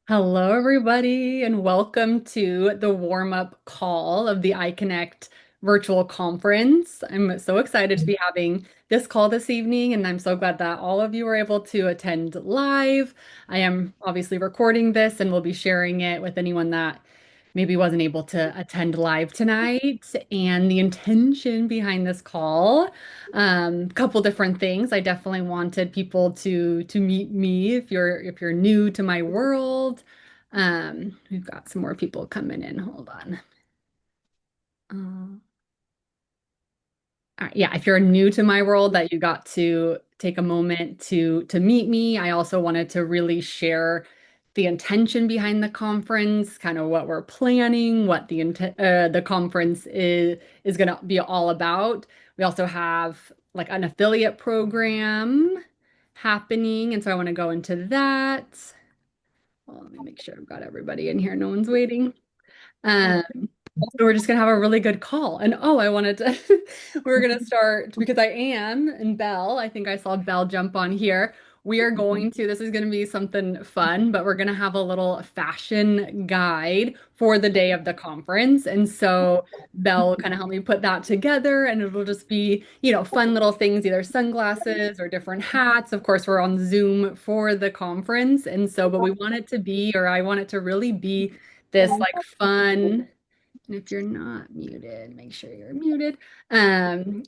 Hello, everybody, and welcome to the warm-up call of the iConnect virtual conference. I'm so excited to be having this call this evening, and I'm so glad that all of you were able to attend live. I am obviously recording this and will be sharing it with anyone that maybe wasn't able to attend live tonight. And the intention behind this call, couple different things. I definitely wanted people to meet me if you're new to my world. We've got some more people coming in. Hold on. Uh, all right, yeah, if you're new to my world, that you got to take a moment to meet me. I also wanted to really share the intention behind the conference, kind of what we're planning, what the conference is going to be all about. We also have like an affiliate program happening, and so I want to go into that. Well, let me make sure I've got everybody in here. No one's waiting. Um, so we're just gonna have a really good call. And oh, I wanted to we're gonna start because I am and Belle, I think I saw Belle jump on here. We are going to, this is gonna be something fun, but we're gonna have a little fashion guide for the day of the conference. And so Belle kind of helped me put that together, and it'll just be, fun little things, either sunglasses or different hats. Of course, we're on Zoom for the conference. And so, but we want it to be, or I want it to really be this like fun. And if you're not muted, make sure you're muted.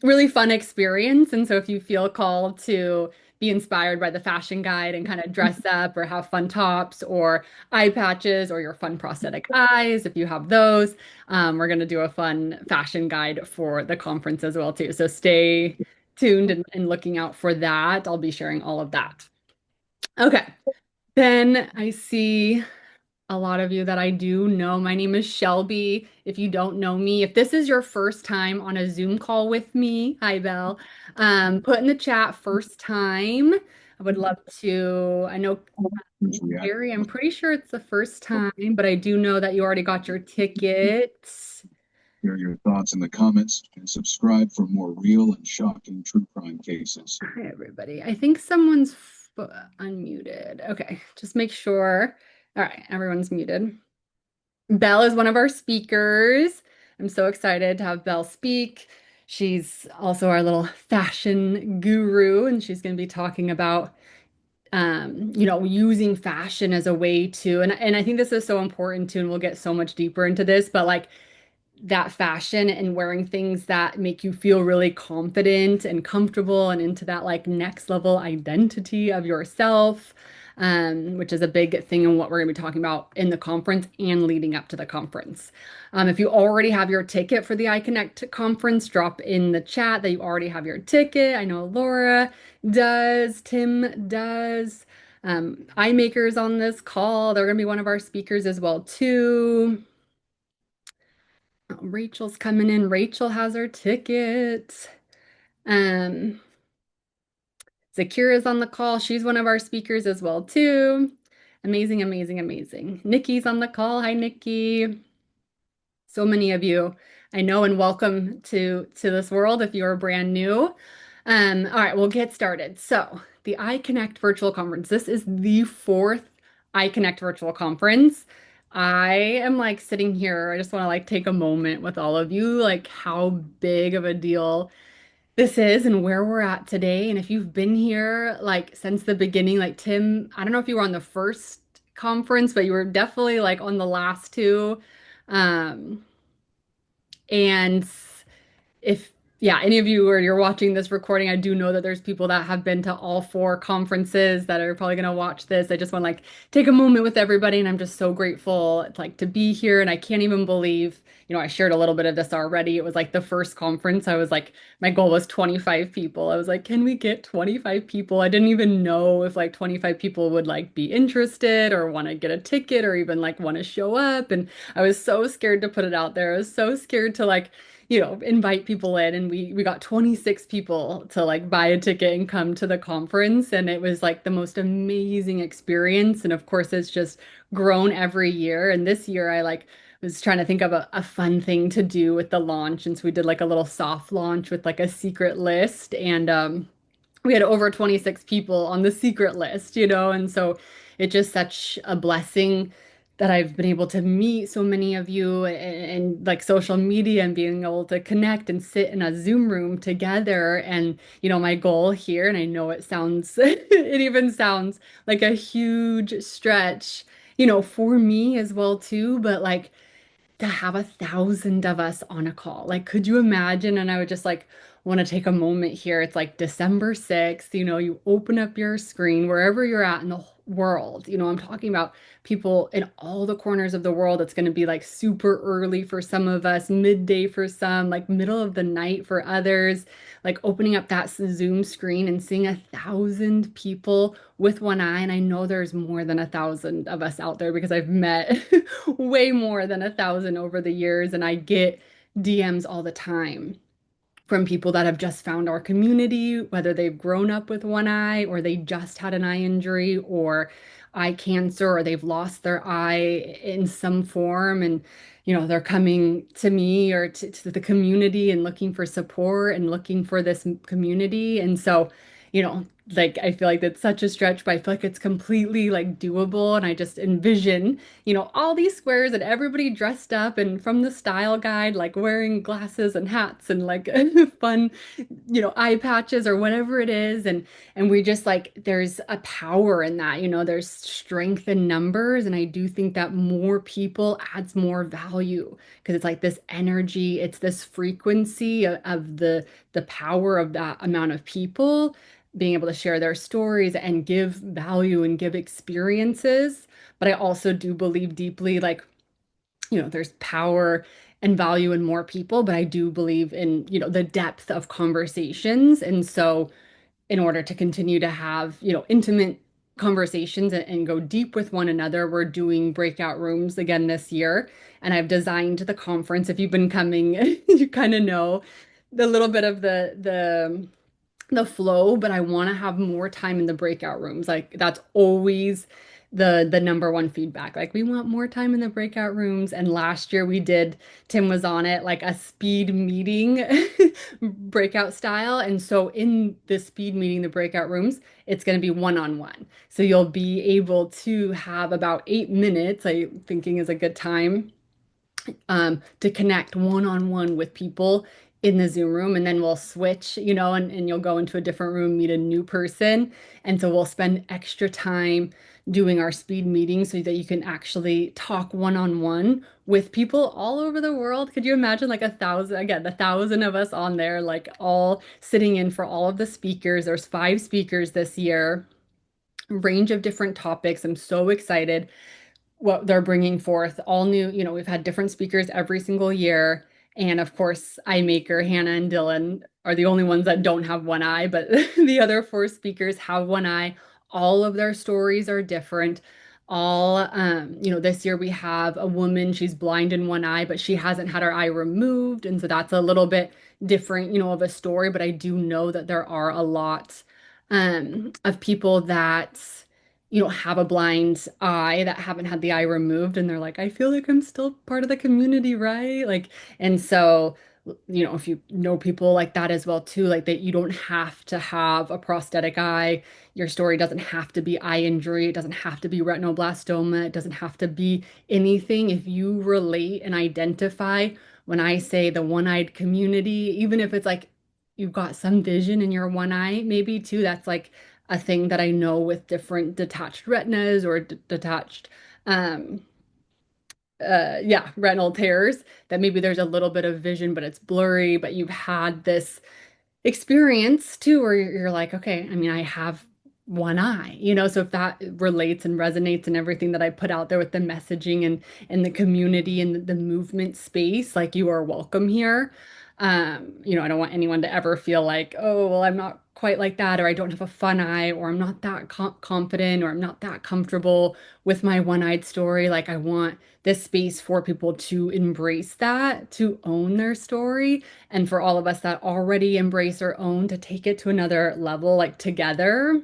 Really fun experience. And so if you feel called to be inspired by the fashion guide and kind of dress up or have fun tops or eye patches or your fun prosthetic eyes, if you have those, we're going to do a fun fashion guide for the conference as well too. So stay tuned and looking out for that. I'll be sharing all of that. Okay. Then I see a lot of you that I do know. My name is Shelby. If you don't know me, if this is your first time on a Zoom call with me, hi Belle, put in the chat first time. I would love to. I know Gary, I'm pretty sure it's the first time, but I do know that you already got your tickets. Share your thoughts in the comments and subscribe for more real and shocking true crime cases. Hi, everybody. I think someone's unmuted. Okay, just make sure. All right, everyone's muted. Belle is one of our speakers. I'm so excited to have Belle speak. She's also our little fashion guru, and she's going to be talking about, using fashion as a way to, and I think this is so important too, and we'll get so much deeper into this, but like that fashion and wearing things that make you feel really confident and comfortable and into that like next level identity of yourself, which is a big thing in what we're going to be talking about in the conference and leading up to the conference. If you already have your ticket for the iConnect conference, drop in the chat that you already have your ticket. I know Laura does, Tim does. iMakers on this call. They're going to be one of our speakers as well too. Rachel's coming in. Rachel has her ticket. Um, Zakira's on the call. She's one of our speakers as well, too. Amazing, amazing, amazing. Nikki's on the call. Hi, Nikki. So many of you I know, and welcome to this world if you're brand new. All right, we'll get started. So the iConnect virtual conference. This is the fourth iConnect virtual conference. I am like sitting here. I just want to like take a moment with all of you, like how big of a deal this is and where we're at today. And if you've been here like since the beginning, like Tim, I don't know if you were on the first conference, but you were definitely like on the last two. Um, and if yeah, any of you or you're watching this recording, I do know that there's people that have been to all four conferences that are probably going to watch this. I just want to like take a moment with everybody, and I'm just so grateful like to be here. And I can't even believe, I shared a little bit of this already. It was like the first conference. I was like, my goal was 25 people. I was like, can we get 25 people? I didn't even know if like 25 people would like be interested or want to get a ticket or even like want to show up. And I was so scared to put it out there. I was so scared to like invite people in, and we got 26 people to like buy a ticket and come to the conference, and it was like the most amazing experience. And of course, it's just grown every year. And this year I like was trying to think of a fun thing to do with the launch. And so we did like a little soft launch with like a secret list. And we had over 26 people on the secret list, and so it's just such a blessing that I've been able to meet so many of you and like social media and being able to connect and sit in a Zoom room together. And, my goal here, and I know it sounds, it even sounds like a huge stretch, for me as well too, but like to have 1,000 of us on a call. Like, could you imagine? And I would just like want to take a moment here. It's like December 6th, you open up your screen wherever you're at in the world. I'm talking about people in all the corners of the world. It's going to be like super early for some of us, midday for some, like middle of the night for others. Like opening up that Zoom screen and seeing 1,000 people with one eye. And I know there's more than 1,000 of us out there because I've met way more than 1,000 over the years. And I get DMs all the time from people that have just found our community, whether they've grown up with one eye or they just had an eye injury or eye cancer or they've lost their eye in some form. And, they're coming to me or to the community and looking for support and looking for this community. And so, like I feel like that's such a stretch, but I feel like it's completely like doable. And I just envision, all these squares and everybody dressed up and from the style guide, like wearing glasses and hats and like fun, eye patches or whatever it is. And we just like there's a power in that, there's strength in numbers. And I do think that more people adds more value because it's like this energy, it's this frequency of the power of that amount of people being able to share their stories and give value and give experiences. But I also do believe deeply, like, there's power and value in more people, but I do believe in, the depth of conversations. And so, in order to continue to have, intimate conversations and go deep with one another, we're doing breakout rooms again this year. And I've designed the conference. If you've been coming, you kind of know the little bit of the flow, but I want to have more time in the breakout rooms. Like that's always the number one feedback. Like we want more time in the breakout rooms. And last year we did, Tim was on it, like a speed meeting breakout style. And so in the speed meeting, the breakout rooms, it's going to be one-on-one. So you'll be able to have about 8 minutes, I thinking is a good time to connect one-on-one with people in the Zoom room. And then we'll switch, and you'll go into a different room, meet a new person. And so we'll spend extra time doing our speed meetings so that you can actually talk one-on-one with people all over the world. Could you imagine like 1,000, again, 1,000 of us on there, like all sitting in for all of the speakers? There's 5 speakers this year, range of different topics. I'm so excited what they're bringing forth. All new, we've had different speakers every single year. And of course, eye maker Hannah and Dylan are the only ones that don't have one eye, but the other 4 speakers have one eye. All of their stories are different. This year we have a woman, she's blind in one eye, but she hasn't had her eye removed. And so that's a little bit different, of a story. But I do know that there are a lot of people that have a blind eye that haven't had the eye removed and they're like, I feel like I'm still part of the community, right? Like, and so, if you know people like that as well too, like that you don't have to have a prosthetic eye. Your story doesn't have to be eye injury. It doesn't have to be retinoblastoma. It doesn't have to be anything. If you relate and identify when I say the one-eyed community, even if it's like you've got some vision in your one eye, maybe too, that's like a thing that I know with different detached retinas or detached um retinal tears that maybe there's a little bit of vision but it's blurry, but you've had this experience too where you're like, okay, I mean, I have one eye, so if that relates and resonates and everything that I put out there with the messaging and the community and the movement space, like you are welcome here. I don't want anyone to ever feel like, oh, well, I'm not quite like that, or I don't have a fun eye, or I'm not that confident, or I'm not that comfortable with my one-eyed story. Like I want this space for people to embrace that, to own their story, and for all of us that already embrace or own to take it to another level, like together.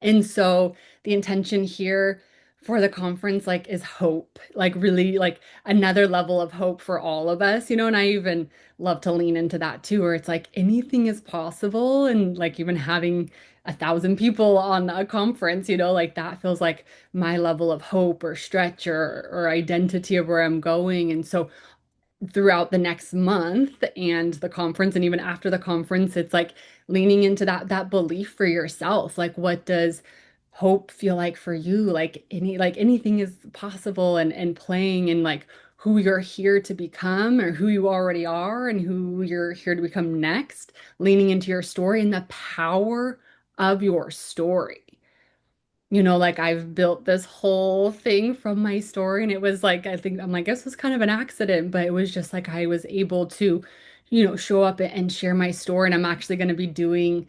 And so the intention here for the conference like is hope, like really like another level of hope for all of us, and I even love to lean into that too, where it's like anything is possible, and like even having 1,000 people on a conference, like that feels like my level of hope or stretch or identity of where I'm going. And so throughout the next month and the conference and even after the conference, it's like leaning into that belief for yourself. Like what does hope feel like for you? Like anything is possible, and playing in like who you're here to become or who you already are and who you're here to become next, leaning into your story and the power of your story. Like I've built this whole thing from my story, and it was like, I think, I'm like, this was kind of an accident, but it was just like I was able to, show up and share my story. And I'm actually going to be doing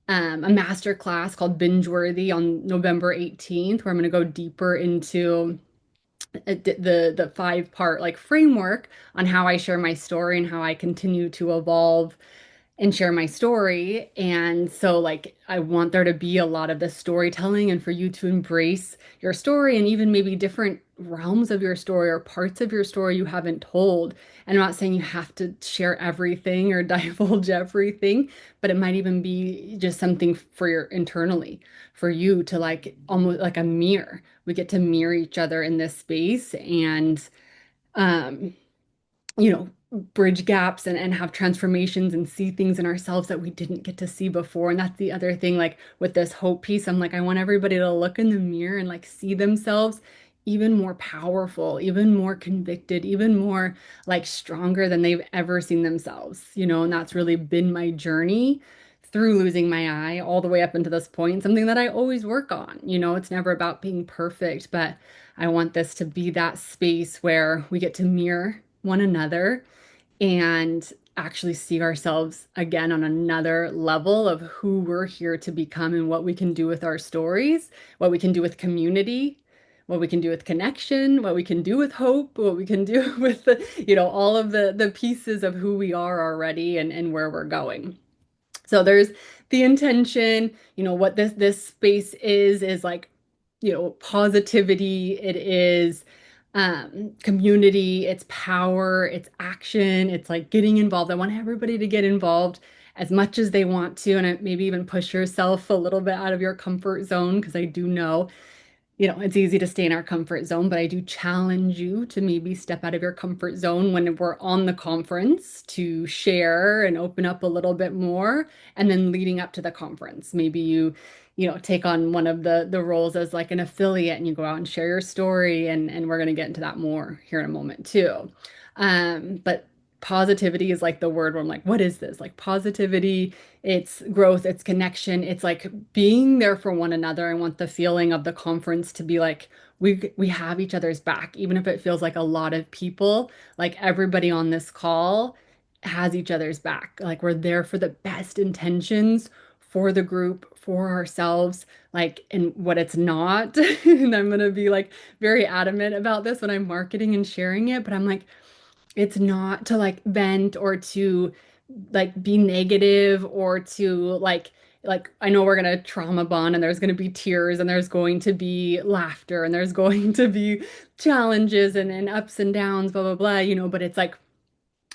a master class called Binge Worthy on November 18th, where I'm going to go deeper into the 5-part like framework on how I share my story and how I continue to evolve and share my story. And so, like, I want there to be a lot of the storytelling and for you to embrace your story and even maybe different realms of your story or parts of your story you haven't told. And I'm not saying you have to share everything or divulge everything, but it might even be just something for your internally, for you to like almost like a mirror. We get to mirror each other in this space and, um, you know, bridge gaps and have transformations and see things in ourselves that we didn't get to see before. And that's the other thing, like with this hope piece, I'm like, I want everybody to look in the mirror and like see themselves even more powerful, even more convicted, even more like stronger than they've ever seen themselves, and that's really been my journey through losing my eye all the way up into this point, something that I always work on. It's never about being perfect, but I want this to be that space where we get to mirror one another and actually see ourselves again on another level of who we're here to become and what we can do with our stories, what we can do with community, what we can do with connection, what we can do with hope, what we can do with all of the pieces of who we are already and where we're going. So there's the intention, what this space is like, positivity, it is community, it's power, it's action, it's like getting involved. I want everybody to get involved as much as they want to, and maybe even push yourself a little bit out of your comfort zone, because I do know it's easy to stay in our comfort zone, but I do challenge you to maybe step out of your comfort zone when we're on the conference to share and open up a little bit more. And then leading up to the conference, maybe you take on one of the roles as like an affiliate and you go out and share your story. And we're going to get into that more here in a moment too. But positivity is like the word where I'm like, what is this? Like positivity, it's growth, it's connection, it's like being there for one another. I want the feeling of the conference to be like we have each other's back, even if it feels like a lot of people, like everybody on this call has each other's back. Like we're there for the best intentions for the group, for ourselves, like, and what it's not. And I'm gonna be like very adamant about this when I'm marketing and sharing it, but I'm like, it's not to like vent or to like be negative or to like I know we're gonna trauma bond and there's gonna be tears and there's going to be laughter and there's going to be challenges and ups and downs, blah blah blah, but it's like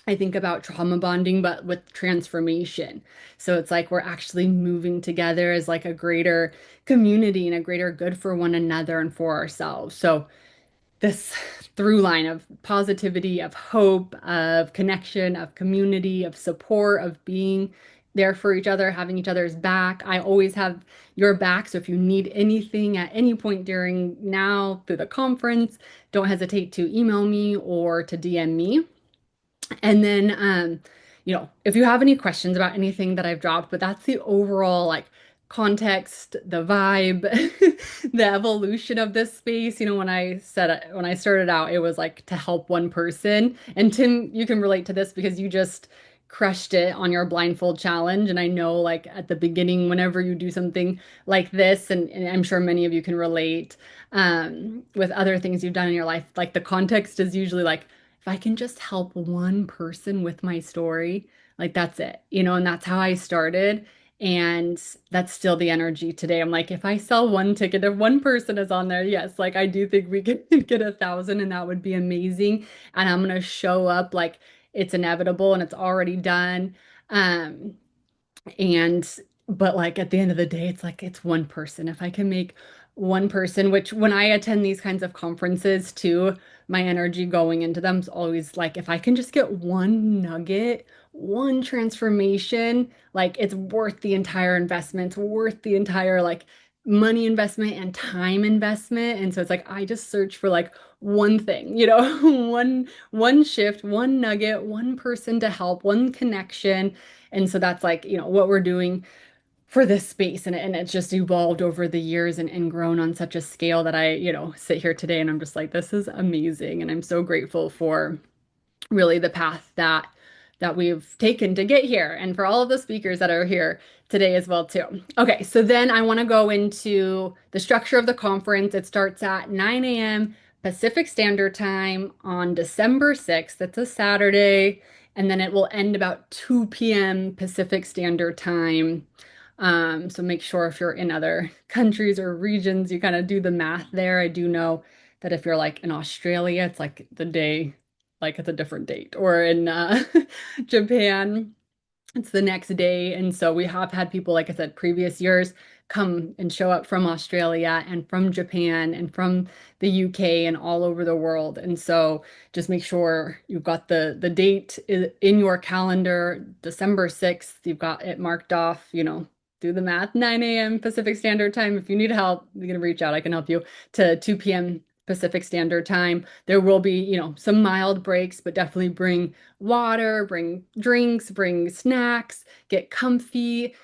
I think about trauma bonding, but with transformation. So it's like we're actually moving together as like a greater community and a greater good for one another and for ourselves. So this through line of positivity, of hope, of connection, of community, of support, of being there for each other, having each other's back. I always have your back. So if you need anything at any point during now through the conference, don't hesitate to email me or to DM me. And then, if you have any questions about anything that I've dropped, but that's the overall like context, the vibe, the evolution of this space. When I started out, it was like to help one person. And Tim, you can relate to this because you just crushed it on your blindfold challenge. And I know like at the beginning, whenever you do something like this, and I'm sure many of you can relate with other things you've done in your life, like the context is usually like, if I can just help one person with my story, like that's it, and that's how I started. And that's still the energy today. I'm like, if I sell one ticket, if one person is on there, yes, like I do think we could get 1,000 and that would be amazing. And I'm gonna show up like it's inevitable and it's already done. Um, and but like at the end of the day, it's like it's one person. If I can make one person, which when I attend these kinds of conferences too, my energy going into them is always like if I can just get one nugget, one transformation, like it's worth the entire investment, it's worth the entire like money investment and time investment. And so it's like I just search for like one thing, one shift, one nugget, one person to help, one connection. And so that's like, what we're doing for this space. And it's just evolved over the years and grown on such a scale that I, sit here today and I'm just like, this is amazing. And I'm so grateful for really the path that we've taken to get here and for all of the speakers that are here today as well too. Okay, so then I want to go into the structure of the conference. It starts at 9 a.m. Pacific Standard Time on December 6th. That's a Saturday. And then it will end about 2 p.m. Pacific Standard Time. So make sure if you're in other countries or regions, you kind of do the math there. I do know that if you're like in Australia, it's like the day like it's a different date. Or in Japan, it's the next day. And so we have had people, like I said, previous years come and show up from Australia and from Japan and from the UK and all over the world. And so just make sure you've got the date in your calendar, December 6th. You've got it marked off, do the math, 9 a.m. Pacific Standard Time. If you need help, you can reach out. I can help you to 2 p.m. Pacific Standard Time. There will be, some mild breaks, but definitely bring water, bring drinks, bring snacks, get comfy.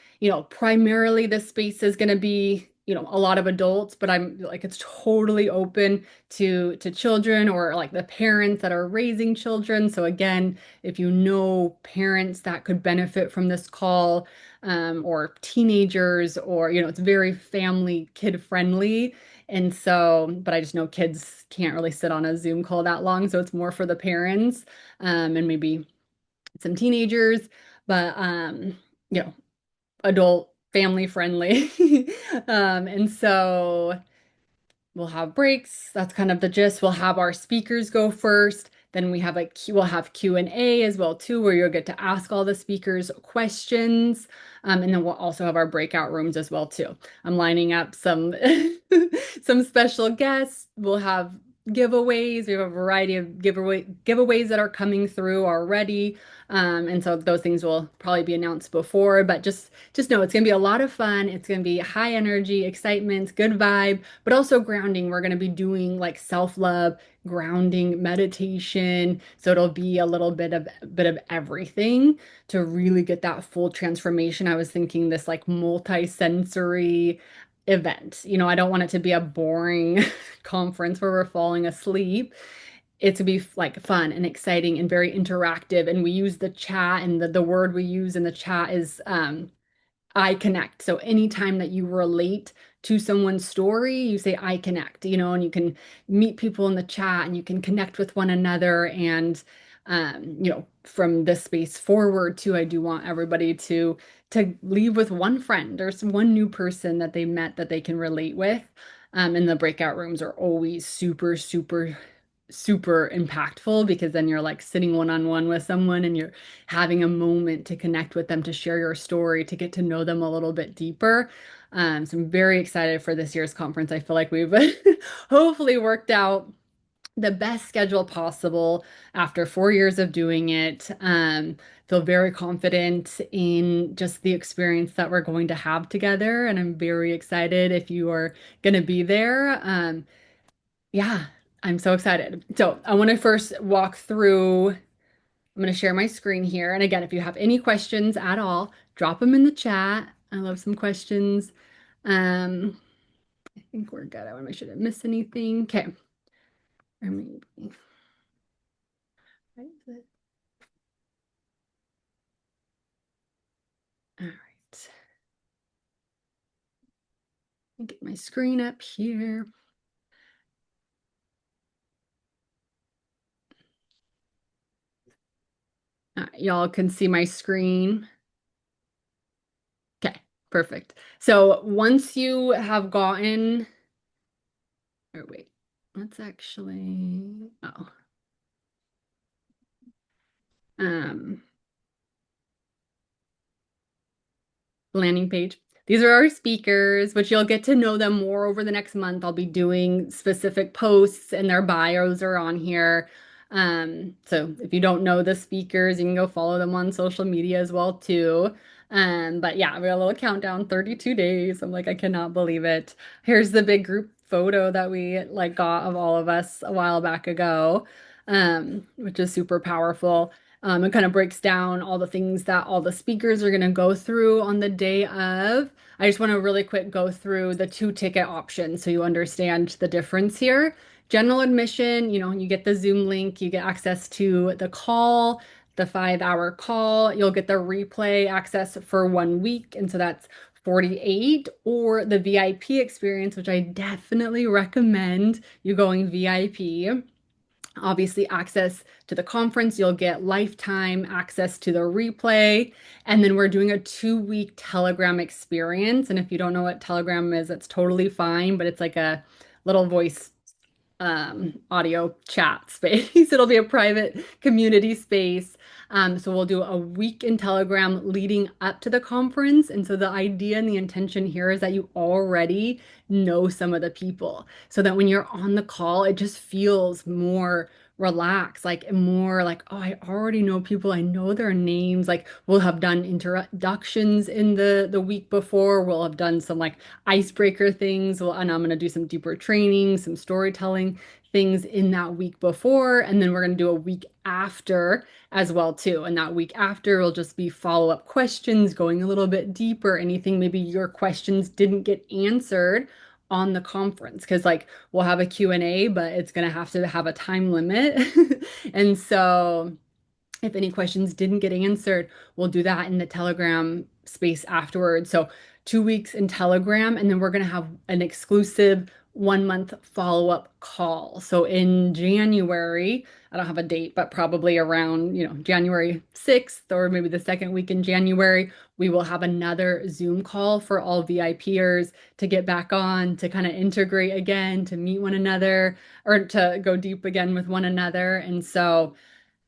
Primarily this space is going to be, a lot of adults, but I'm like it's totally open to children or like the parents that are raising children. So again, if you know parents that could benefit from this call, or teenagers, or it's very family kid friendly. And so, but I just know kids can't really sit on a Zoom call that long, so it's more for the parents, and maybe some teenagers, but you know, adult family friendly. And so we'll have breaks. That's kind of the gist. We'll have our speakers go first. Then we'll have Q&A as well too, where you'll get to ask all the speakers questions. And then we'll also have our breakout rooms as well too. I'm lining up some some special guests. We'll have giveaways. We have a variety of giveaways that are coming through already. And so those things will probably be announced before, but just know it's gonna be a lot of fun. It's gonna be high energy, excitement, good vibe, but also grounding. We're gonna be doing like self-love, grounding, meditation. So it'll be a little bit of everything to really get that full transformation. I was thinking this like multi-sensory event. I don't want it to be a boring conference where we're falling asleep. It to be like fun and exciting and very interactive. And we use the chat, and the word we use in the chat is I connect. So anytime that you relate to someone's story, you say I connect, and you can meet people in the chat and you can connect with one another. And from this space forward too, I do want everybody to leave with one friend or one new person that they met that they can relate with. And the breakout rooms are always super, super, super impactful because then you're like sitting one-on-one with someone and you're having a moment to connect with them, to share your story, to get to know them a little bit deeper. So I'm very excited for this year's conference. I feel like we've hopefully worked out the best schedule possible after 4 years of doing it. Feel very confident in just the experience that we're going to have together, and I'm very excited if you are going to be there. Yeah, I'm so excited. So I want to first walk through. I'm going to share my screen here. And again, if you have any questions at all, drop them in the chat. I love some questions. Um, I think we're good. I want to make sure I didn't miss anything. Okay. Or maybe. Right, all right. Let me get my screen up here. All right, y'all can see my screen. Okay. Perfect. So once you have gotten, or wait, let's actually, oh, um, landing page. These are our speakers, which you'll get to know them more over the next month. I'll be doing specific posts and their bios are on here. So if you don't know the speakers, you can go follow them on social media as well too. But yeah, we got a little countdown, 32 days. I'm like, I cannot believe it. Here's the big group photo that we like got of all of us a while back ago, which is super powerful. It kind of breaks down all the things that all the speakers are going to go through on the day of. I just want to really quick go through the two ticket options so you understand the difference here. General admission, you get the Zoom link, you get access to the call, the 5 hour call. You'll get the replay access for 1 week. And so that's 48, or the VIP experience, which I definitely recommend you going VIP. Obviously, access to the conference, you'll get lifetime access to the replay. And then we're doing a 2 week Telegram experience. And if you don't know what Telegram is, that's totally fine, but it's like a little voice audio chat space. It'll be a private community space. So we'll do a week in Telegram leading up to the conference. And so the idea and the intention here is that you already know some of the people so that when you're on the call, it just feels more relaxed, like more like, oh, I already know people. I know their names. Like we'll have done introductions in the week before. We'll have done some like icebreaker things. Well, and I'm going to do some deeper training, some storytelling things in that week before. And then we're going to do a week after as well too. And that week after will just be follow-up questions, going a little bit deeper, anything maybe your questions didn't get answered on the conference. Because like we'll have a Q&A, but it's going to have a time limit. And so if any questions didn't get answered, we'll do that in the Telegram space afterwards. So 2 weeks in Telegram, and then we're going to have an exclusive 1 month follow-up call. So in January, I don't have a date, but probably around, January 6th or maybe the second week in January, we will have another Zoom call for all VIPers to get back on, to kind of integrate again, to meet one another, or to go deep again with one another. And so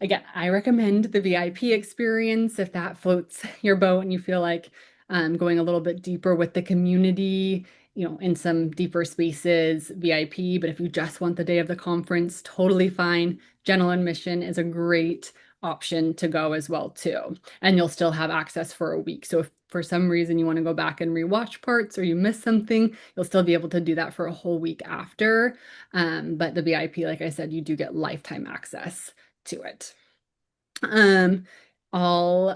again, I recommend the VIP experience if that floats your boat and you feel like going a little bit deeper with the community, in some deeper spaces, VIP. But if you just want the day of the conference, totally fine. General admission is a great option to go as well too. And you'll still have access for a week. So if for some reason you want to go back and rewatch parts or you miss something, you'll still be able to do that for a whole week after. But the VIP, like I said, you do get lifetime access to it. Um, all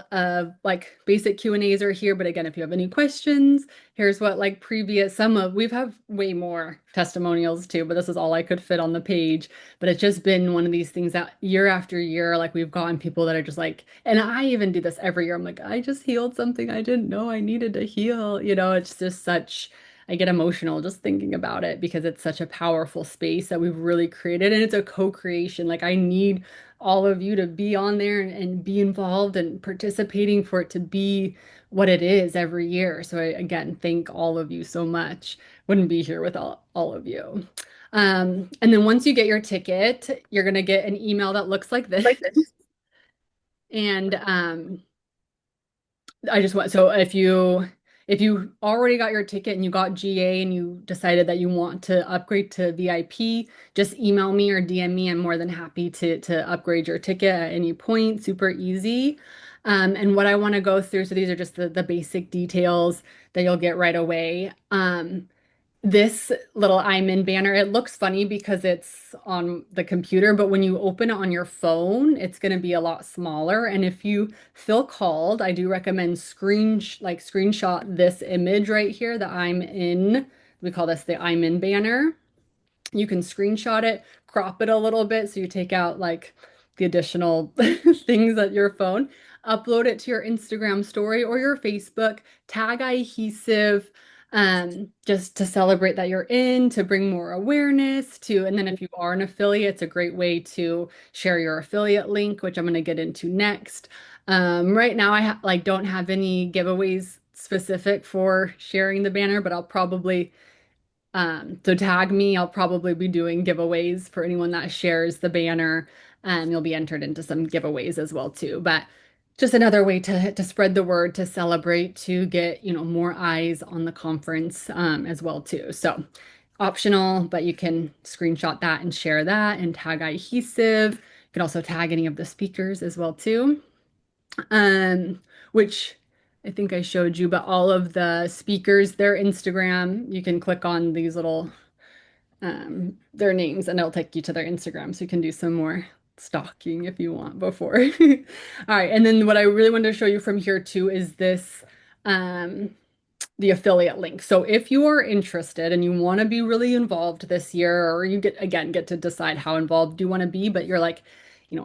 like basic Q&As are here, but again, if you have any questions, here's what like we've have way more testimonials too, but this is all I could fit on the page. But it's just been one of these things that year after year, like we've gotten people that are just like, and I even do this every year. I'm like, I just healed something I didn't know I needed to heal. It's just such I get emotional just thinking about it because it's such a powerful space that we've really created, and it's a co-creation. Like I need all of you to be on there and be involved and participating for it to be what it is every year. So I, again, thank all of you so much. Wouldn't be here without all of you. And then once you get your ticket, you're going to get an email that looks like this. Like this. And I just want, so if you already got your ticket and you got GA and you decided that you want to upgrade to VIP, just email me or DM me. I'm more than happy to upgrade your ticket at any point. Super easy. And what I want to go through, so these are just the basic details that you'll get right away. This little I'm in banner, it looks funny because it's on the computer, but when you open it on your phone, it's going to be a lot smaller. And if you feel called, I do recommend screenshot this image right here, the I'm in. We call this the I'm in banner. You can screenshot it, crop it a little bit so you take out like the additional things at your phone, upload it to your Instagram story or your Facebook, tag Iheesive, just to celebrate that you're in, to bring more awareness to, and then if you are an affiliate, it's a great way to share your affiliate link, which I'm going to get into next. Right now I don't have any giveaways specific for sharing the banner, but I'll probably so tag me. I'll probably be doing giveaways for anyone that shares the banner. You'll be entered into some giveaways as well too. But just another way to spread the word, to celebrate, to get, more eyes on the conference as well too. So optional, but you can screenshot that and share that and tag iHesive. You can also tag any of the speakers as well too. Which I think I showed you, but all of the speakers, their Instagram, you can click on these little their names and it'll take you to their Instagram. So you can do some more stalking if you want before. All right. And then what I really wanted to show you from here too is this um the affiliate link. So if you are interested and you want to be really involved this year, or you get to decide how involved you want to be, but you're like,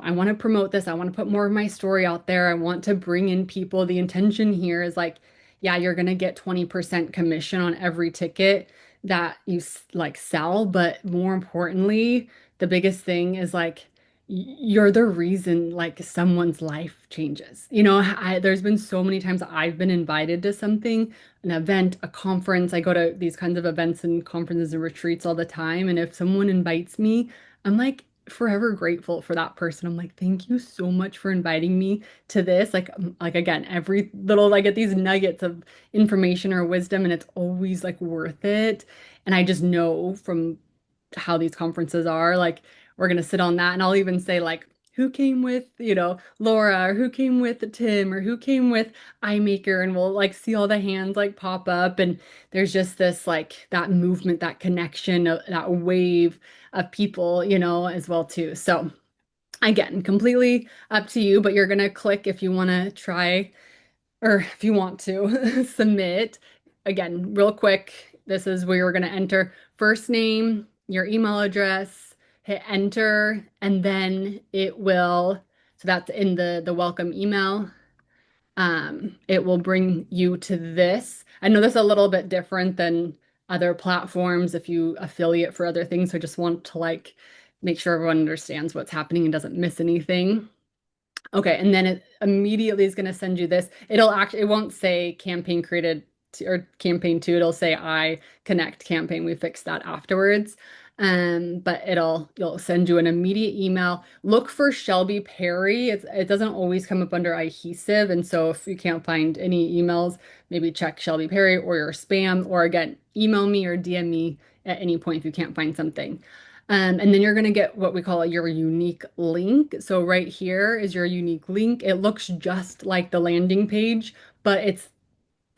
I want to promote this. I want to put more of my story out there. I want to bring in people. The intention here is like, yeah, you're going to get 20% commission on every ticket that you like sell, but more importantly, the biggest thing is like you're the reason like someone's life changes. There's been so many times I've been invited to something, an event, a conference. I go to these kinds of events and conferences and retreats all the time. And if someone invites me, I'm like forever grateful for that person. I'm like, thank you so much for inviting me to this. Like again, every little I get these nuggets of information or wisdom, and it's always like worth it. And I just know from how these conferences are, like we're gonna sit on that, and I'll even say like, who came with, Laura, or who came with Tim, or who came with iMaker, and we'll like see all the hands like pop up, and there's just this like that movement, that connection, that wave of people, as well too. So again, completely up to you, but you're gonna click if you want to try or if you want to submit. Again, real quick, this is where you're going to enter first name, your email address, hit enter, and then it will, so that's in the welcome email. It will bring you to this. I know this is a little bit different than other platforms if you affiliate for other things. So I just want to like make sure everyone understands what's happening and doesn't miss anything. Okay, and then it immediately is going to send you this. It won't say campaign created or campaign two. It'll say I connect campaign. We fixed that afterwards. But you'll send you an immediate email. Look for Shelby Perry. It doesn't always come up under iHesive. And so if you can't find any emails, maybe check Shelby Perry or your spam, or again, email me or DM me at any point if you can't find something. And then you're going to get what we call your unique link. So right here is your unique link. It looks just like the landing page, but it's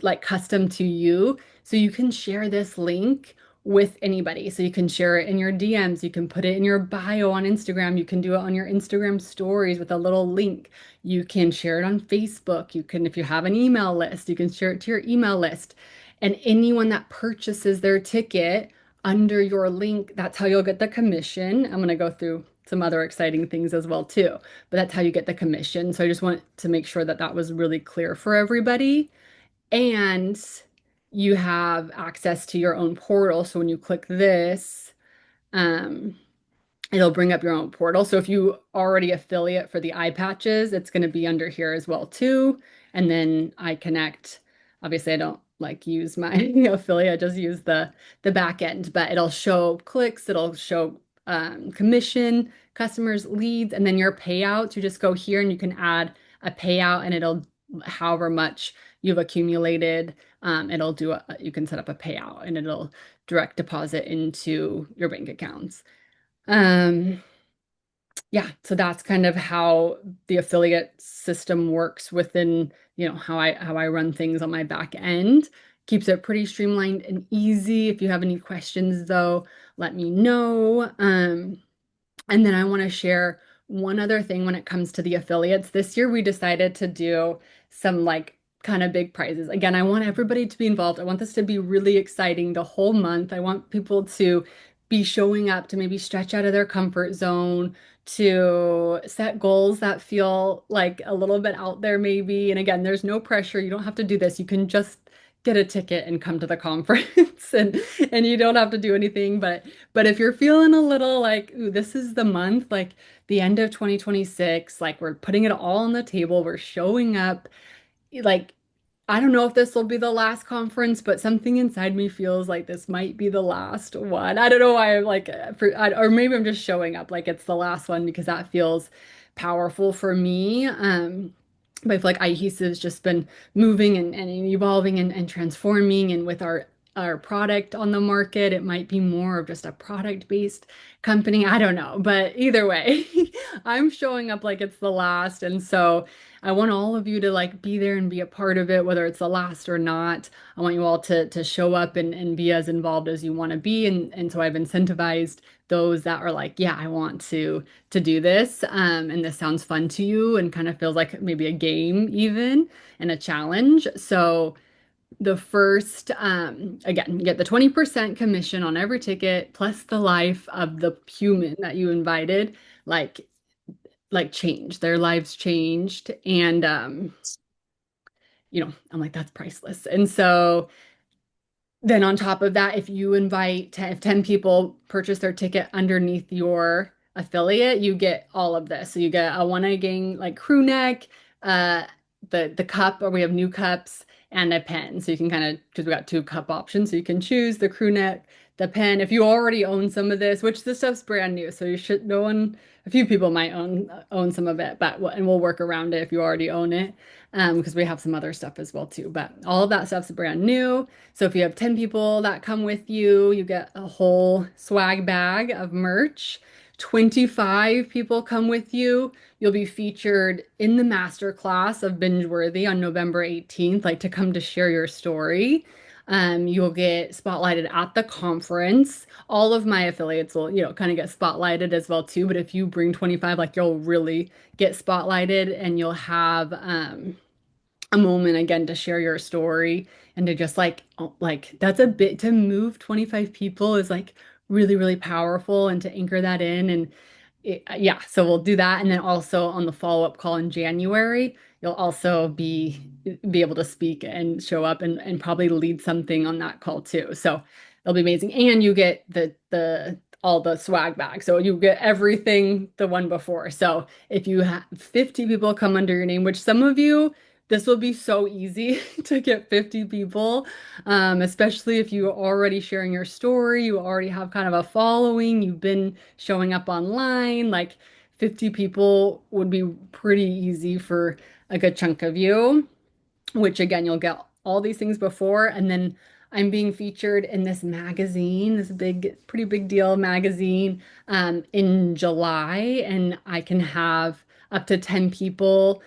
like custom to you. So you can share this link with anybody. So you can share it in your DMs. You can put it in your bio on Instagram. You can do it on your Instagram stories with a little link. You can share it on Facebook. You can, if you have an email list, you can share it to your email list. And anyone that purchases their ticket under your link, that's how you'll get the commission. I'm going to go through some other exciting things as well too, but that's how you get the commission. So I just want to make sure that that was really clear for everybody. And you have access to your own portal. So when you click this, um, it'll bring up your own portal. So if you already affiliate for the eye patches, it's going to be under here as well too. And then I connect. Obviously, I don't like use my affiliate, I just use the back end, but it'll show clicks, it'll show commission, customers, leads, and then your payouts. You just go here and you can add a payout, and it'll however much you've accumulated, you can set up a payout, and it'll direct deposit into your bank accounts. Um, yeah, so that's kind of how the affiliate system works within, how I run things on my back end. Keeps it pretty streamlined and easy. If you have any questions though, let me know. And then I want to share one other thing when it comes to the affiliates. This year we decided to do some like kind of big prizes. Again, I want everybody to be involved. I want this to be really exciting the whole month. I want people to be showing up, to maybe stretch out of their comfort zone, to set goals that feel like a little bit out there maybe. And again, there's no pressure. You don't have to do this. You can just get a ticket and come to the conference, and you don't have to do anything. But if you're feeling a little like, ooh, this is the month, like the end of 2026, like we're putting it all on the table, we're showing up, like I don't know if this will be the last conference, but something inside me feels like this might be the last one. I don't know why I'm like, or maybe I'm just showing up like it's the last one because that feels powerful for me. But I feel like IHESA has just been moving and evolving and transforming, and with our product on the market, it might be more of just a product-based company. I don't know, but either way, I'm showing up like it's the last, and so. I want all of you to like be there and be a part of it, whether it's the last or not. I want you all to show up and be as involved as you want to be. And so I've incentivized those that are like, yeah, I want to do this. And this sounds fun to you and kind of feels like maybe a game even and a challenge. So the first, again, you get the 20% commission on every ticket plus the life of the human that you invited. Like change their lives changed and I'm like that's priceless. And so then on top of that, if you invite 10, if 10 people purchase their ticket underneath your affiliate, you get all of this. So you get a One Eye Gang like crew neck, uh the cup, or we have new cups, and a pen. So you can kind of, because we got two cup options, so you can choose the crew neck, the pen. If you already own some of this, which this stuff's brand new, so you should, no one, a few people might own some of it, but and we'll work around it if you already own it. Because we have some other stuff as well too. But all of that stuff's brand new. So if you have 10 people that come with you, you get a whole swag bag of merch. 25 people come with you, you'll be featured in the master class of Bingeworthy on November 18th, like to come to share your story. You'll get spotlighted at the conference. All of my affiliates will, kind of get spotlighted as well too. But if you bring 25, like you'll really get spotlighted, and you'll have a moment again to share your story and to just like that's a bit, to move 25 people is like really really powerful, and to anchor that in. And yeah, so we'll do that. And then also on the follow-up call in January, you'll also be able to speak and show up and probably lead something on that call too. So it'll be amazing. And you get the all the swag bags. So you get everything the one before. So if you have 50 people come under your name, which some of you, this will be so easy to get 50 people, especially if you are already sharing your story, you already have kind of a following, you've been showing up online. Like 50 people would be pretty easy for a good chunk of you, which again, you'll get all these things before. And then I'm being featured in this magazine, this big, pretty big deal magazine, in July, and I can have up to 10 people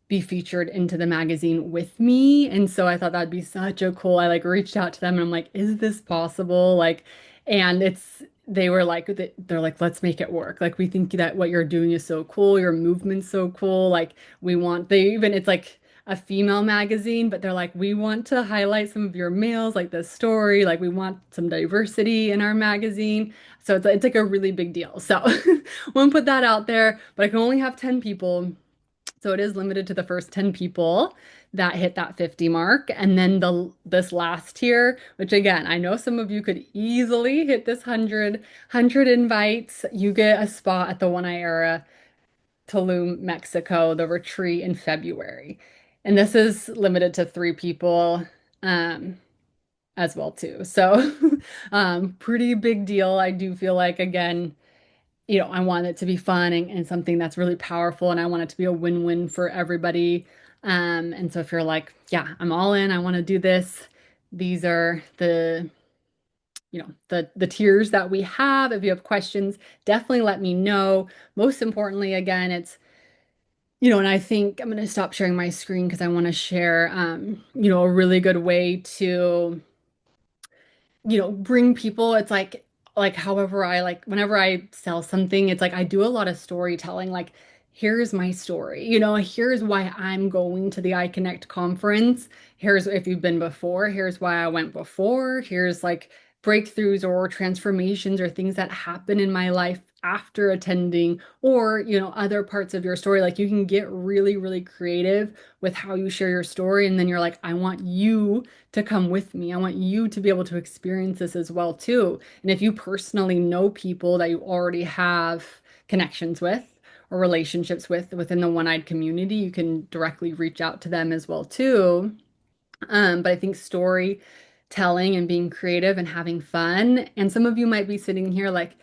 be featured into the magazine with me. And so I thought that'd be such a cool, I like reached out to them and I'm like, is this possible? Like, and they were like, they're like, let's make it work. Like, we think that what you're doing is so cool. Your movement's so cool. Like, it's like a female magazine, but they're like, we want to highlight some of your males, like this story. Like, we want some diversity in our magazine. So it's like a really big deal. So won't put that out there, but I can only have 10 people. So it is limited to the first 10 people that hit that 50 mark. And then this last tier, which again, I know some of you could easily hit this 100 invites. You get a spot at the One Eye Era Tulum, Mexico, the retreat in February. And this is limited to 3 people as well too. So pretty big deal. I do feel like, again, I want it to be fun and something that's really powerful, and I want it to be a win-win for everybody. And so if you're like, yeah, I'm all in, I want to do this, these are the tiers that we have. If you have questions, definitely let me know. Most importantly, again, it's, and I think I'm going to stop sharing my screen because I want to share, a really good way to bring people. It's like however I like whenever I sell something, it's like I do a lot of storytelling. Like, here's my story. Here's why I'm going to the iConnect conference. Here's, if you've been before, here's why I went before. Here's like breakthroughs or transformations or things that happen in my life after attending, or other parts of your story. Like, you can get really really creative with how you share your story, and then you're like, I want you to come with me. I want you to be able to experience this as well too. And if you personally know people that you already have connections with or relationships with within the One Eyed community, you can directly reach out to them as well too. But I think storytelling and being creative and having fun. And some of you might be sitting here like,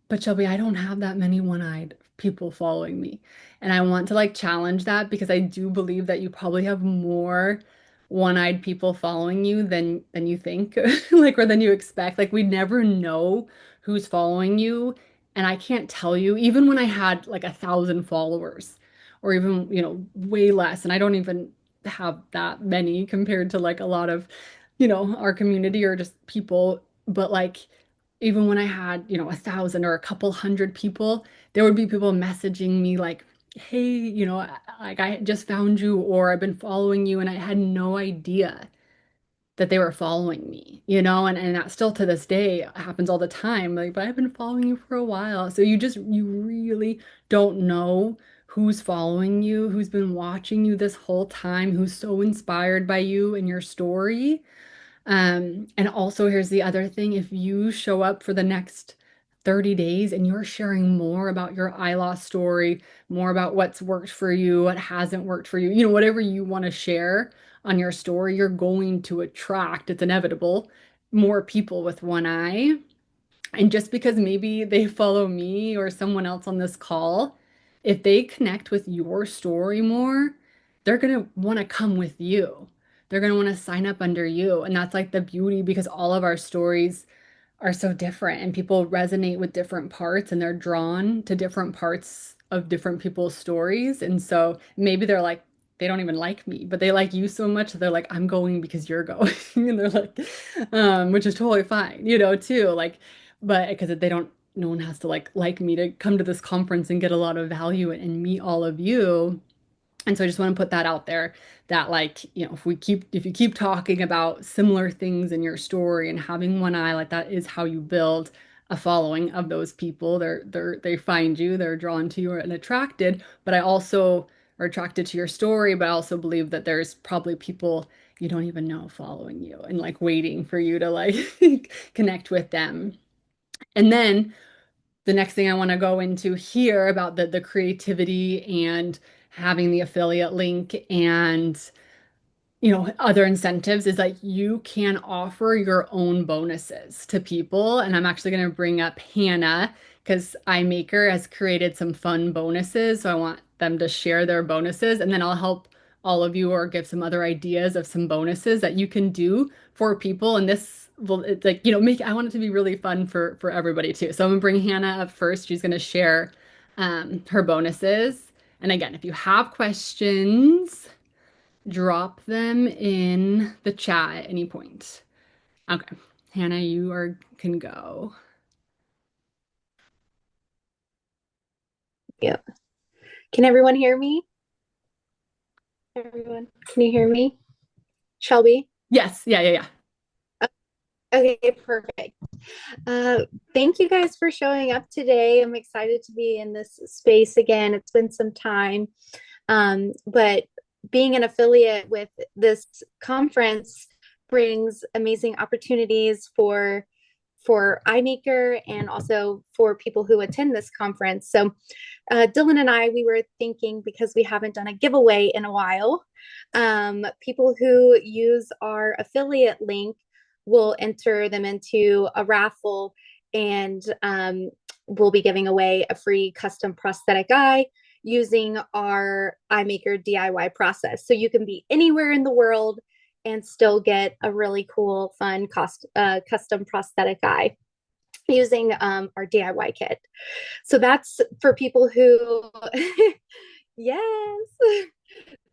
but Shelby, I don't have that many one-eyed people following me. And I want to like challenge that because I do believe that you probably have more one-eyed people following you than you think, like or than you expect. Like we never know who's following you. And I can't tell you, even when I had like 1,000 followers, or even, way less, and I don't even have that many compared to like a lot of, our community or just people. But like even when I had, 1,000 or a couple hundred people, there would be people messaging me like, hey, like I just found you or I've been following you and I had no idea that they were following me, and that still to this day happens all the time. Like, but I've been following you for a while. So you really don't know who's following you, who's been watching you this whole time, who's so inspired by you and your story. And also here's the other thing, if you show up for the next 30 days and you're sharing more about your eye loss story, more about what's worked for you, what hasn't worked for you, whatever you want to share on your story, you're going to attract, it's inevitable, more people with one eye. And just because maybe they follow me or someone else on this call, if they connect with your story more, they're going to want to come with you. They're going to want to sign up under you. And that's like the beauty because all of our stories are so different and people resonate with different parts and they're drawn to different parts of different people's stories. And so maybe they're like, they don't even like me, but they like you so much that they're like, I'm going because you're going. And they're like, which is totally fine, too. Like, but because they don't, no one has to like me to come to this conference and get a lot of value and meet all of you. And so I just want to put that out there that like, if you keep talking about similar things in your story and having one eye, like that is how you build a following of those people. They find you, they're drawn to you and attracted, but I also are attracted to your story, but I also believe that there's probably people you don't even know following you and like waiting for you to like connect with them. And then the next thing I want to go into here about the creativity and having the affiliate link and other incentives is like you can offer your own bonuses to people. And I'm actually going to bring up Hannah because iMaker has created some fun bonuses. So I want them to share their bonuses and then I'll help all of you or give some other ideas of some bonuses that you can do for people. And this will it's like, make I want it to be really fun for everybody too. So I'm gonna bring Hannah up first. She's gonna share her bonuses. And again, if you have questions, drop them in the chat at any point. Okay. Hannah, can go. Yeah. Can everyone hear me? Everyone, can you hear me? Shelby? Yes. Yeah, yeah, yeah. Okay, perfect. Uh, Thank you guys for showing up today. I'm excited to be in this space again. It's been some time. But being an affiliate with this conference brings amazing opportunities for iMaker and also for people who attend this conference. So Dylan and I, we were thinking because we haven't done a giveaway in a while, people who use our affiliate link will enter them into a raffle and we'll be giving away a free custom prosthetic eye using our iMaker DIY process. So you can be anywhere in the world and still get a really cool, fun custom prosthetic eye using our DIY kit. So that's for people who, yes.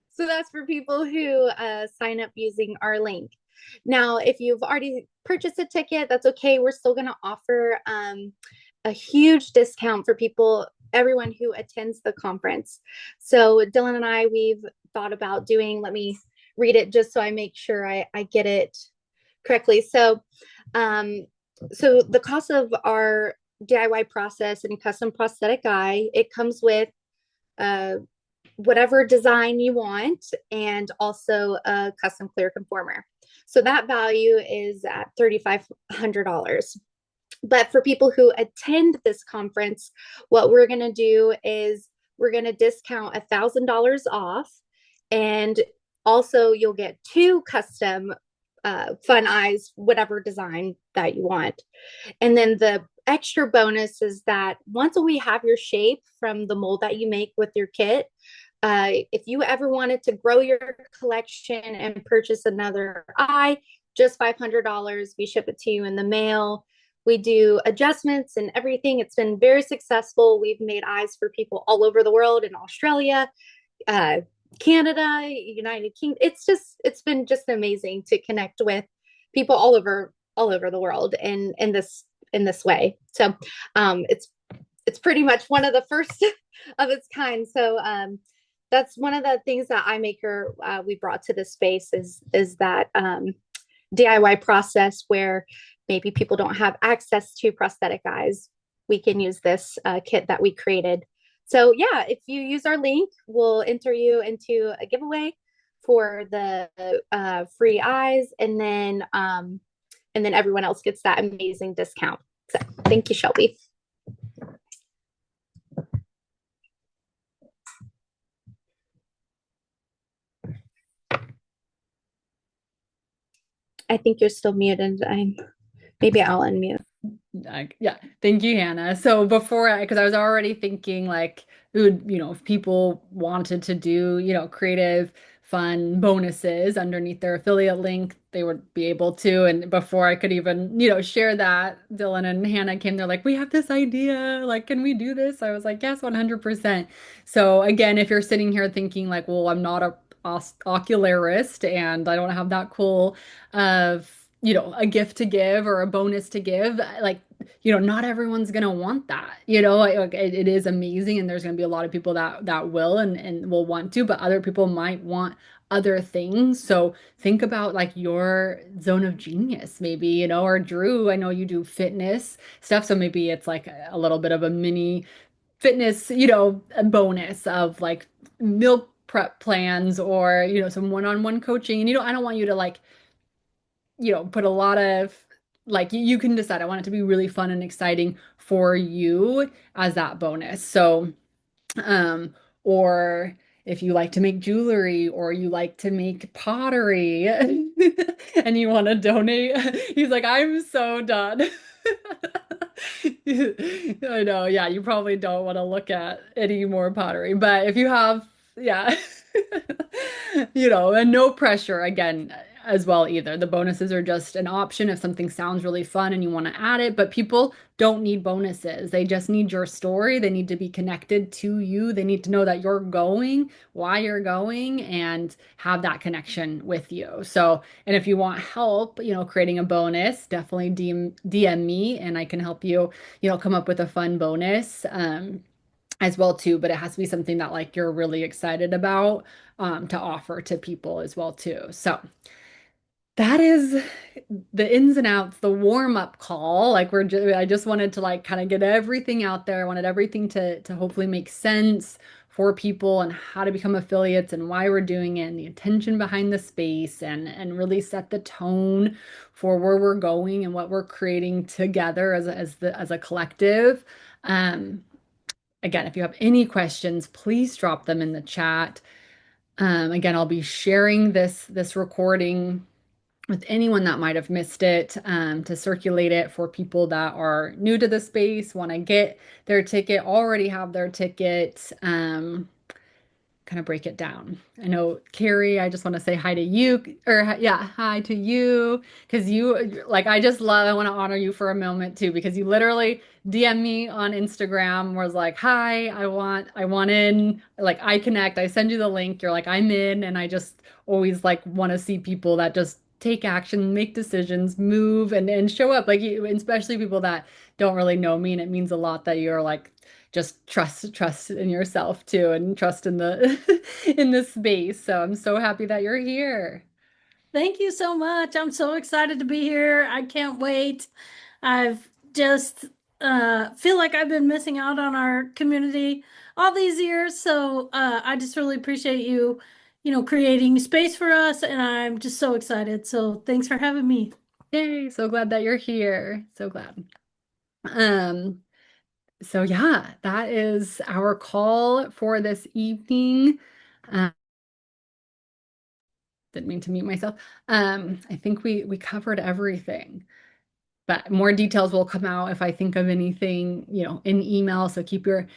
So that's for people who sign up using our link. Now, if you've already purchased a ticket, that's okay. We're still going to offer a huge discount for everyone who attends the conference. So Dylan and I, we've thought about doing, let me read it just so I make sure I get it correctly. So the cost of our DIY process and custom prosthetic eye, it comes with whatever design you want and also a custom clear conformer. So that value is at $3,500. But for people who attend this conference, what we're going to do is we're going to discount $1,000 off. And Also, you'll get 2 custom fun eyes, whatever design that you want. And then the extra bonus is that once we have your shape from the mold that you make with your kit, if you ever wanted to grow your collection and purchase another eye, just $500. We ship it to you in the mail. We do adjustments and everything. It's been very successful. We've made eyes for people all over the world, in Australia, uh, Canada, United Kingdom. It's been just amazing to connect with people all over the world in this way. So it's pretty much one of the first of its kind. So that's one of the things that iMaker we brought to this space is that DIY process where maybe people don't have access to prosthetic eyes. We can use this kit that we created. So yeah, if you use our link, we'll enter you into a giveaway for the free eyes, and then everyone else gets that amazing discount. So thank you, Shelby. I think you're still muted. Maybe I'll unmute. Yeah, thank you, Hannah. So because I was already thinking like, if people wanted to do, creative, fun bonuses underneath their affiliate link, they would be able to. And before I could even, share that, Dylan and Hannah came, they're like, we have this idea, like, can we do this? I was like, yes, 100%. So again, if you're sitting here thinking like, well, I'm not a ocularist and I don't have that cool of a gift to give or a bonus to give, like, not everyone's gonna want that. It is amazing, and there's gonna be a lot of people that will and will want to, but other people might want other things. So think about like your zone of genius, maybe, or Drew, I know you do fitness stuff, so maybe it's like a little bit of a mini fitness, a bonus of like meal prep plans or, some one-on-one coaching. And I don't want you to like, put a lot of like you can decide. I want it to be really fun and exciting for you as that bonus. So, or if you like to make jewelry or you like to make pottery and you want to donate, he's like, I'm so done. I know, yeah, you probably don't want to look at any more pottery, but if you have, yeah, and no pressure again as well either. The bonuses are just an option if something sounds really fun and you want to add it, but people don't need bonuses. They just need your story. They need to be connected to you. They need to know that you're going, why you're going, and have that connection with you. So, and if you want help, creating a bonus, definitely DM me and I can help you, come up with a fun bonus. As well too, but it has to be something that like you're really excited about to offer to people as well too. So that is the ins and outs, the warm-up call. Like I just wanted to like kind of get everything out there. I wanted everything to hopefully make sense for people and how to become affiliates and why we're doing it and the intention behind the space and really set the tone for where we're going and what we're creating together as a collective. Again, if you have any questions, please drop them in the chat. Again, I'll be sharing this recording with anyone that might have missed it to circulate it for people that are new to the space, want to get their ticket, already have their ticket. Kind of break it down. I know, Carrie, I just want to say hi to you, or yeah, hi to you, because you, like, I want to honor you for a moment too, because you literally DM me on Instagram, was like, hi, I want in, like, iConnect, I send you the link, you're like, I'm in, and I just always like want to see people that just take action, make decisions, move, and show up, like you, especially people that don't really know me, and it means a lot that you're like, just trust in yourself too and trust in the in this space. So I'm so happy that you're here. Thank you so much. I'm so excited to be here. I can't wait. I've just feel like I've been missing out on our community all these years. So I just really appreciate you, creating space for us. And I'm just so excited. So thanks for having me. Yay, so glad that you're here. So glad. So yeah, that is our call for this evening. didn't mean to mute myself. I think we covered everything. But more details will come out if I think of anything, in email. So keep your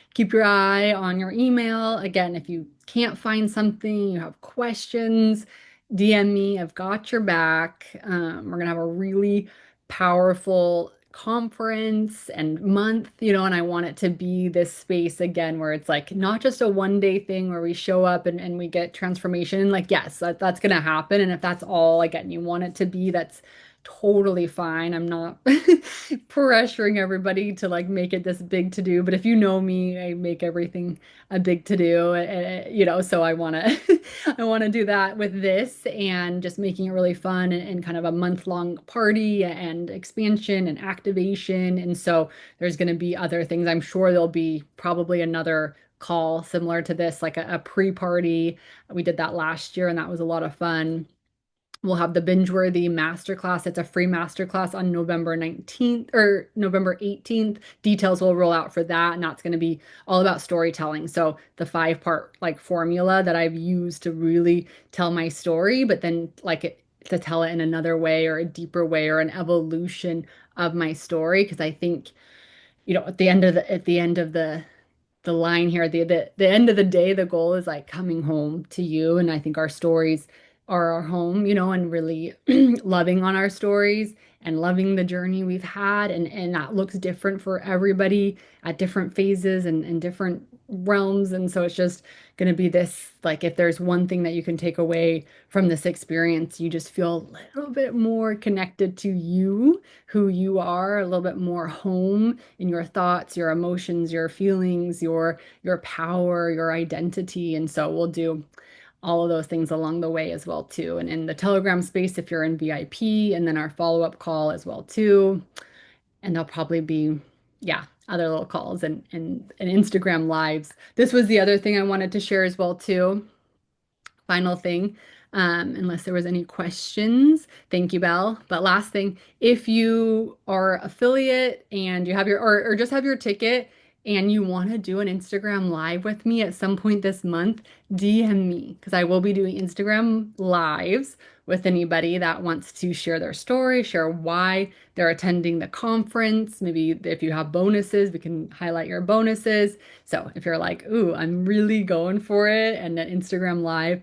eye on your email. Again, if you can't find something, you have questions, DM me. I've got your back. We're gonna have a really powerful conference and month, and I want it to be this space again where it's like not just a 1 day thing where we show up and we get transformation. Like, yes, that's gonna happen. And if that's all, again, you want it to be, that's totally fine. I'm not pressuring everybody to like make it this big to do, but if you know me, I make everything a big to do, so I want to I want to do that with this and just making it really fun and kind of a month-long party and expansion and activation. And so there's going to be other things. I'm sure there'll be probably another call similar to this, like a pre-party. We did that last year and that was a lot of fun. We'll have the Binge-Worthy Masterclass. It's a free masterclass on November 19th or November 18th. Details will roll out for that, and that's going to be all about storytelling. So the 5-part like formula that I've used to really tell my story, but then to tell it in another way or a deeper way or an evolution of my story. Because I think, at the end of the line here, the end of the day, the goal is like coming home to you. And I think our stories are our home, and really loving on our stories and loving the journey we've had. And that looks different for everybody at different phases and different realms. And so it's just going to be this, like, if there's one thing that you can take away from this experience, you just feel a little bit more connected to you, who you are, a little bit more home in your thoughts, your emotions, your feelings, your power, your identity. And so we'll do all of those things along the way as well too. And in the Telegram space, if you're in VIP, and then our follow-up call as well too. And there'll probably be, yeah, other little calls and Instagram lives. This was the other thing I wanted to share as well too. Final thing, unless there was any questions. Thank you, Belle. But last thing, if you are affiliate and you have or just have your ticket and you want to do an Instagram live with me at some point this month, DM me because I will be doing Instagram lives with anybody that wants to share their story, share why they're attending the conference. Maybe if you have bonuses, we can highlight your bonuses. So if you're like, ooh, I'm really going for it, and an Instagram live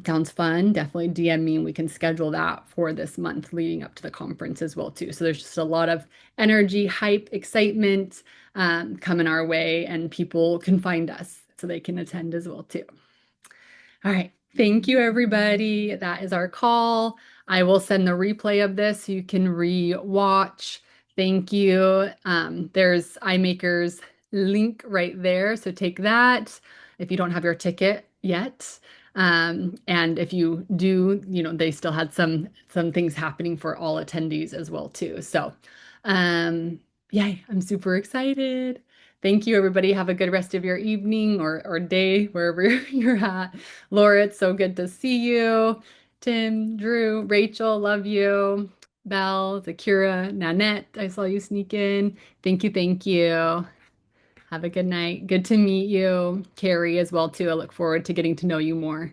sounds fun, definitely DM me and we can schedule that for this month leading up to the conference as well too. So there's just a lot of energy, hype, excitement coming our way, and people can find us so they can attend as well too. All right. Thank you, everybody. That is our call. I will send the replay of this so you can re-watch. Thank you. There's iMaker's link right there. So take that if you don't have your ticket yet. And if you do, they still had some things happening for all attendees as well too. So yay, I'm super excited. Thank you, everybody. Have a good rest of your evening or day, wherever you're at. Laura, it's so good to see you. Tim, Drew, Rachel, love you. Belle, Zakira, Nanette, I saw you sneak in. Thank you, thank you. Have a good night. Good to meet you. Carrie as well, too. I look forward to getting to know you more.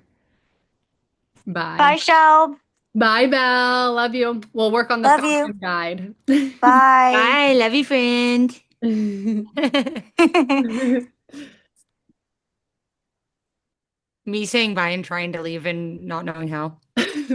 Bye. Bye, Shelb. Bye, Belle. Love you. We'll work on the Love you. fashion guide. Bye. Bye. Love you, friend. Me saying bye and trying to leave and not knowing how.